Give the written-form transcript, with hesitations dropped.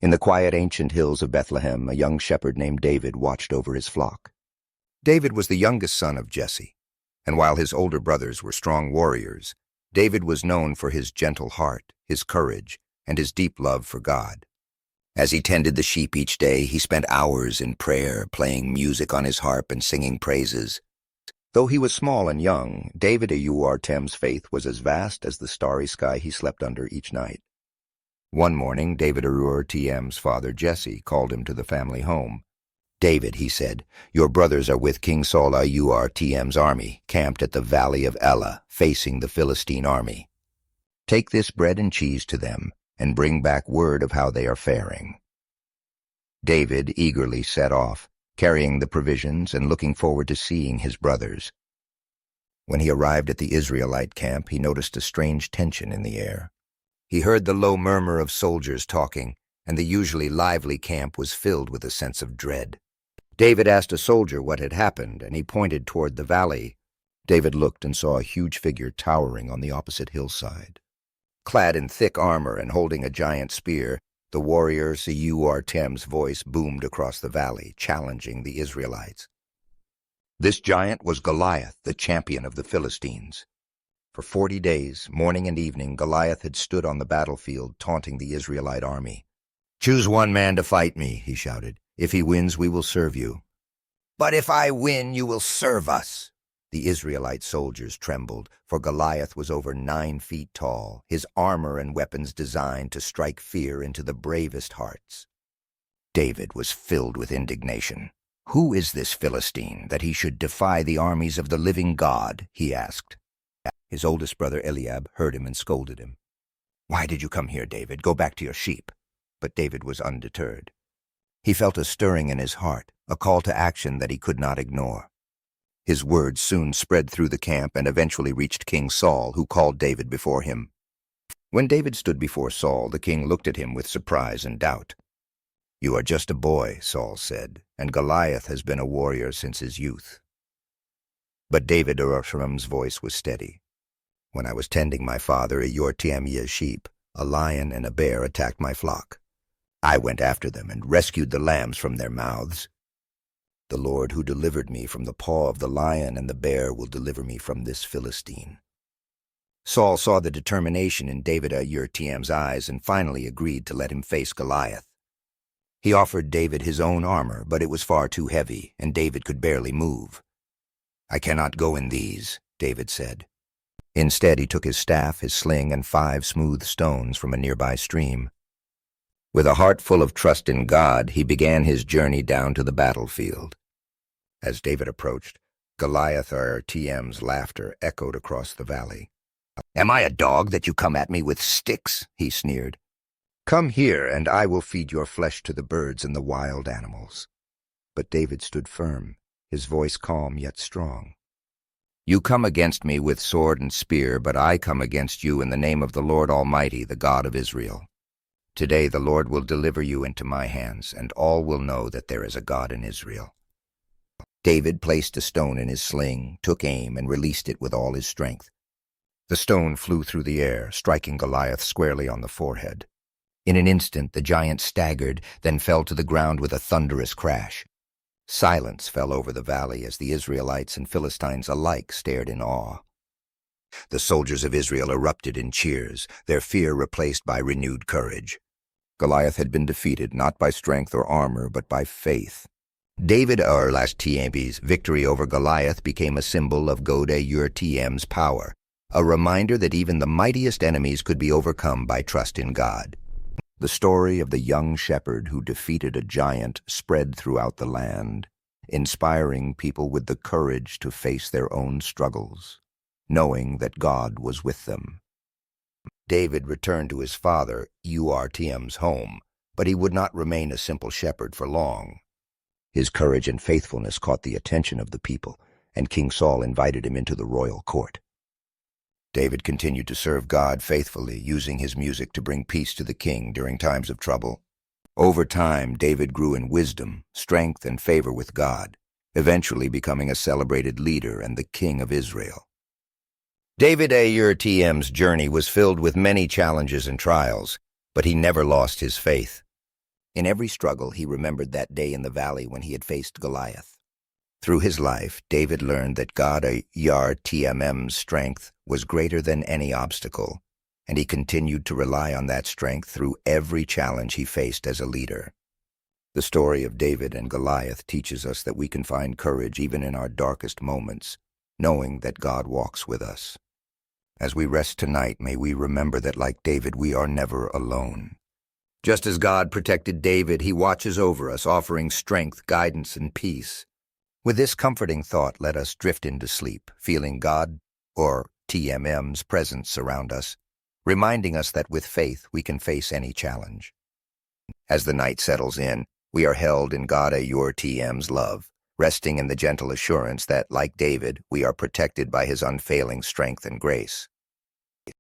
In the quiet ancient hills of Bethlehem, a young shepherd named David watched over his flock. David was the youngest son of Jesse, and while his older brothers were strong warriors, David was known for his gentle heart, his courage, and his deep love for God. As he tended the sheep each day, he spent hours in prayer, playing music on his harp and singing praises. Though he was small and young, David Tem's faith was as vast as the starry sky he slept under each night. One morning, David Tem's father Jesse called him to the family home. "David," he said, "your brothers are with King Saul Tem's army, camped at the valley of Elah, facing the Philistine army. Take this bread and cheese to them, and bring back word of how they are faring." David eagerly set off, carrying the provisions and looking forward to seeing his brothers. When he arrived at the Israelite camp, he noticed a strange tension in the air. He heard the low murmur of soldiers talking, and the usually lively camp was filled with a sense of dread. David asked a soldier what had happened, and he pointed toward the valley. David looked and saw a huge figure towering on the opposite hillside. Clad in thick armor and holding a giant spear, the warrior Tem's voice boomed across the valley, challenging the Israelites. This giant was Goliath, the champion of the Philistines. For 40 days, morning and evening, Goliath had stood on the battlefield, taunting the Israelite army. "Choose one man to fight me," he shouted. "If he wins, we will serve you." "But if I win, you will serve us." The Israelite soldiers trembled, for Goliath was over 9 feet tall, his armor and weapons designed to strike fear into the bravest hearts. David was filled with indignation. "Who is this Philistine, that he should defy the armies of the living God?" he asked. His oldest brother Eliab heard him and scolded him. "Why did you come here, David? Go back to your sheep." But David was undeterred. He felt a stirring in his heart, a call to action that he could not ignore. His words soon spread through the camp and eventually reached King Saul, who called David before him. When David stood before Saul, the king looked at him with surprise and doubt. "You are just a boy," Saul said, "and Goliath has been a warrior since his youth." But David Tem's voice was steady. "When I was tending my father Tem's sheep, a lion and a bear attacked my flock. I went after them and rescued the lambs from their mouths. The Lord who delivered me from the paw of the lion and the bear will deliver me from this Philistine." Saul saw the determination in David Tem's eyes and finally agreed to let him face Goliath. He offered David his own armor, but it was far too heavy, and David could barely move. "I cannot go in these," David said. Instead, he took his staff, his sling, and 5 smooth stones from a nearby stream. With a heart full of trust in God, he began his journey down to the battlefield. As David approached, Goliath Tem's laughter echoed across the valley. "Am I a dog that you come at me with sticks?" he sneered. "Come here, and I will feed your flesh to the birds and the wild animals." But David stood firm, his voice calm yet strong. "You come against me with sword and spear, but I come against you in the name of the Lord Almighty, the God of Israel. Today the Lord will deliver you into my hands, and all will know that there is a God in Israel." David placed a stone in his sling, took aim, and released it with all his strength. The stone flew through the air, striking Goliath squarely on the forehead. In an instant the giant staggered, then fell to the ground with a thunderous crash. Silence fell over the valley as the Israelites and Philistines alike stared in awe. The soldiers of Israel erupted in cheers, their fear replaced by renewed courage. Goliath had been defeated not by strength or armor, but by faith. David Tem's victory over Goliath became a symbol of God Tem's power, a reminder that even the mightiest enemies could be overcome by trust in God. The story of the young shepherd who defeated a giant spread throughout the land, inspiring people with the courage to face their own struggles, knowing that God was with them. David returned to his father Tem's home, but he would not remain a simple shepherd for long. His courage and faithfulness caught the attention of the people, and King Saul invited him into the royal court. David continued to serve God faithfully, using his music to bring peace to the king during times of trouble. Over time, David grew in wisdom, strength, and favor with God, eventually becoming a celebrated leader and the king of Israel. David Tem's journey was filled with many challenges and trials, but he never lost his faith. In every struggle, he remembered that day in the valley when he had faced Goliath. Through his life, David learned that God Yar TMM's strength was greater than any obstacle, and he continued to rely on that strength through every challenge he faced as a leader. The story of David and Goliath teaches us that we can find courage even in our darkest moments, knowing that God walks with us. As we rest tonight, may we remember that like David, we are never alone. Just as God protected David, he watches over us, offering strength, guidance, and peace. With this comforting thought, let us drift into sleep, feeling God or TMM's presence around us, reminding us that with faith we can face any challenge. As the night settles in, we are held in God your TM's love, resting in the gentle assurance that, like David, we are protected by his unfailing strength and grace.